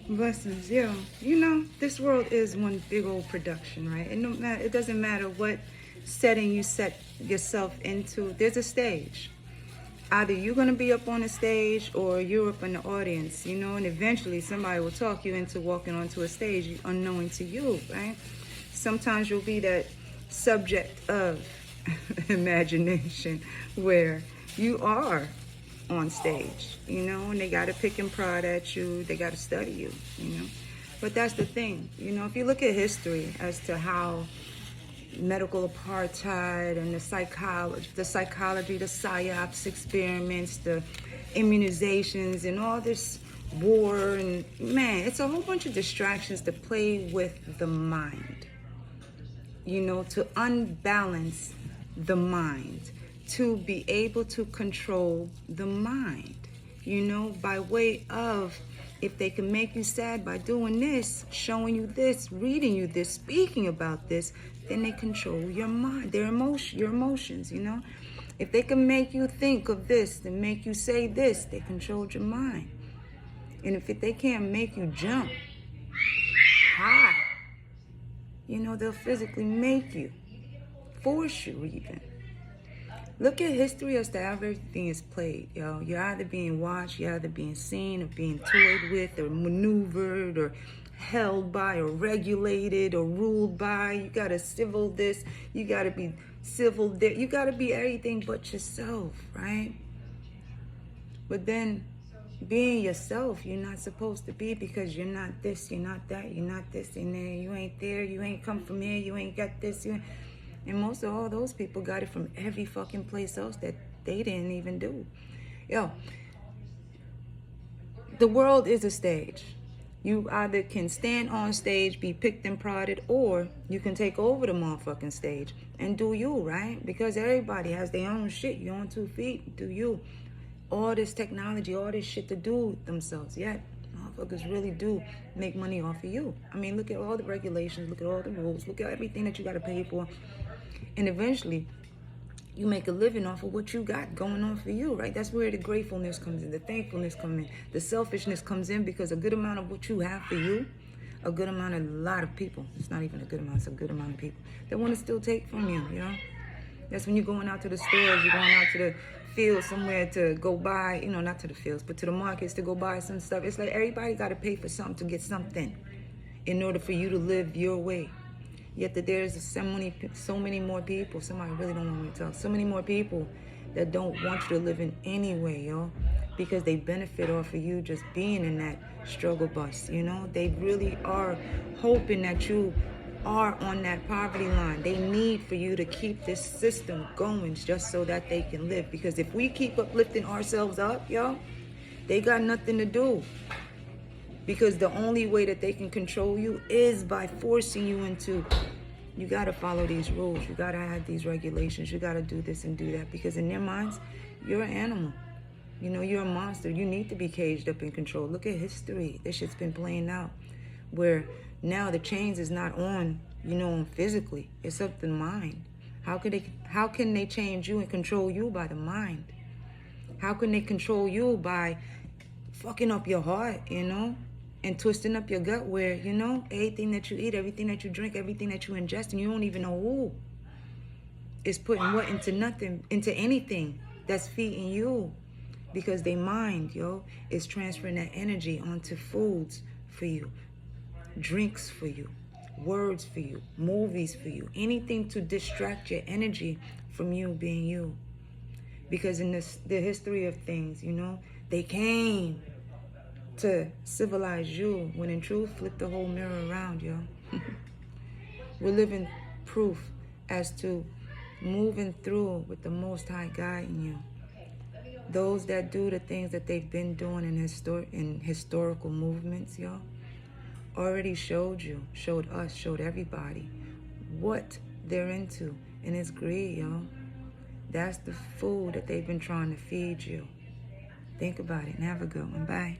Blessings, yo. You know, this world is one big old production, right? And no matter, it doesn't matter what setting you set yourself into. There's a stage. Either you're gonna be up on the stage or you're up in the audience, you know. And eventually, somebody will talk you into walking onto a stage unknowing to you, right? Sometimes you'll be that subject of imagination where you are on stage, you know, and they got to pick and prod at you. They got to study you, you know. But that's the thing, you know, if you look at history as to how medical apartheid and the psychology, the psyops experiments, the immunizations and all this war, and man, it's a whole bunch of distractions to play with the mind, you know, to unbalance the mind, to be able to control the mind, you know, by way of, if they can make you sad by doing this, showing you this, reading you this, speaking about this, then they control your mind, your emotions, you know. If they can make you think of this and make you say this, they control your mind. And if they can't make you jump high, you know, they'll physically make you, force you even. Look at history as to how everything is played, yo. You're either being watched, you're either being seen or being toyed with or maneuvered or held by or regulated or ruled by. You gotta civil this, you gotta be civil that, you gotta be everything but yourself, right? But then being yourself, you're not supposed to be, because you're not this, you're not that, you're not this and there, you ain't there, you ain't come from here, you ain't got this, you ain't. And most of all those people got it from every fucking place else that they didn't even do. Yo, the world is a stage. You either can stand on stage, be picked and prodded, or you can take over the motherfucking stage and do you, right? Because everybody has their own shit. You on 2 feet, do you. All this technology, all this shit to do themselves. Yet, motherfuckers really do make money off of you. I mean, look at all the regulations, look at all the rules, look at everything that you got to pay for. And eventually, you make a living off of what you got going on for you, right? That's where the gratefulness comes in, the thankfulness comes in, the selfishness comes in, because a good amount of what you have for you, a good amount of a lot of people, it's not even a good amount, it's a good amount of people that want to still take from you, you know? That's when you're going out to the stores, you're going out to the fields somewhere to go buy, you know, not to the fields, but to the markets to go buy some stuff. It's like everybody got to pay for something to get something in order for you to live your way. Yet that there's so many more people, somebody really don't want me to tell, so many more people that don't want you to live in any way, yo, because they benefit off of you just being in that struggle bus, you know? They really are hoping that you are on that poverty line. They need for you to keep this system going just so that they can live. Because if we keep uplifting ourselves up, yo, they got nothing to do. Because the only way that they can control you is by forcing you into, you got to follow these rules, you got to have these regulations, you got to do this and do that. Because in their minds, you're an animal. You know, you're a monster. You need to be caged up and controlled. Look at history. This shit's been playing out. Where now the chains is not on, you know, physically. It's up the mind. How can they change you and control you by the mind? How can they control you by fucking up your heart, you know? And twisting up your gut where, you know, everything that you eat, everything that you drink, everything that you ingest, and you don't even know who is putting what into nothing, into anything that's feeding you. Because they mind, yo, is transferring that energy onto foods for you, drinks for you, words for you, movies for you, anything to distract your energy from you being you. Because in the history of things, you know, they came to civilize you, when in truth, flip the whole mirror around, yo. We're living proof as to moving through with the Most High guiding you. Those that do the things that they've been doing in historical movements, yo, already showed you, showed us, showed everybody what they're into. And it's greed, yo. That's the food that they've been trying to feed you. Think about it and have a good one. Bye.